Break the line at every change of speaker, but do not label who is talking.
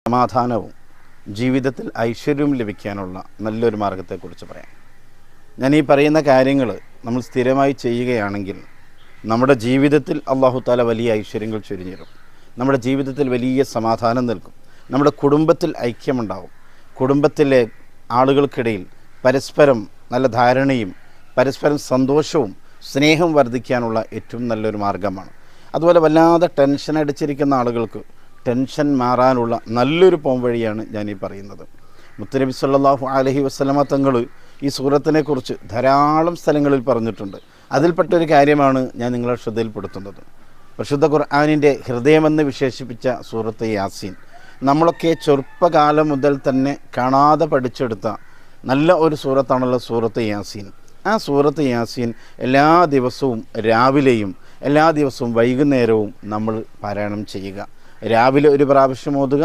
സമാധാനവും ജീവിതത്തിൽ ഐശ്വര്യവും ലഭിക്കാനുള്ള നല്ലൊരു മാർഗത്തെക്കുറിച്ച് പറയാം. ഞാൻ ഈ പറയുന്ന കാര്യങ്ങൾ നമ്മൾ സ്ഥിരമായി ചെയ്യുകയാണെങ്കിൽ നമ്മുടെ ജീവിതത്തിൽ അല്ലാഹു തആല വലിയ ഐശ്വര്യങ്ങൾ ചൊരിഞ്ഞിരും. നമ്മുടെ ജീവിതത്തിൽ വലിയ സമാധാനം നൽകും. നമ്മുടെ കുടുംബത്തിൽ ഐക്യമുണ്ടാവും. കുടുംബത്തിലെ ആളുകൾക്കിടയിൽ പരസ്പരം നല്ല ധാരണയും പരസ്പരം സന്തോഷവും സ്നേഹം വർദ്ധിക്കാനുള്ള ഏറ്റവും നല്ലൊരു മാർഗ്ഗമാണ്. അതുപോലെ വല്ലാതെ ടെൻഷൻ അടിച്ചിരിക്കുന്ന ആളുകൾക്ക് ടെൻഷൻ മാറാനുള്ള നല്ലൊരു പോംവഴിയാണ് ഞാനീ പറയുന്നത്. മുത്തുനബി സല്ലല്ലാഹു അലൈഹി വസല്ലമ തങ്ങൾ ഈ സൂറത്തിനെ കുറിച്ച് ധാരാളം സ്ഥലങ്ങളിൽ പറഞ്ഞിട്ടുണ്ട്. അതിൽപ്പെട്ടൊരു കാര്യമാണ് ഞാൻ നിങ്ങളെ ശ്രദ്ധയിൽപ്പെടുത്തുന്നത്. പരിശുദ്ധ ഖുർആനിൻ്റെ ഹൃദയമെന്ന് വിശേഷിപ്പിച്ച സൂറത്ത് യാസീൻ, നമ്മളൊക്കെ ചെറുപ്പകാലം മുതൽ തന്നെ കാണാതെ പഠിച്ചെടുത്ത നല്ല ഒരു സൂറത്താണല്ലോ സൂറത്ത് യാസീൻ. ആ സൂറത്ത് യാസീൻ എല്ലാ ദിവസവും രാവിലെയും എല്ലാ ദിവസവും വൈകുന്നേരവും നമ്മൾ പാരായണം ചെയ്യുക. രാവിലെ ഒരു പ്രാവശ്യം ഓതുക,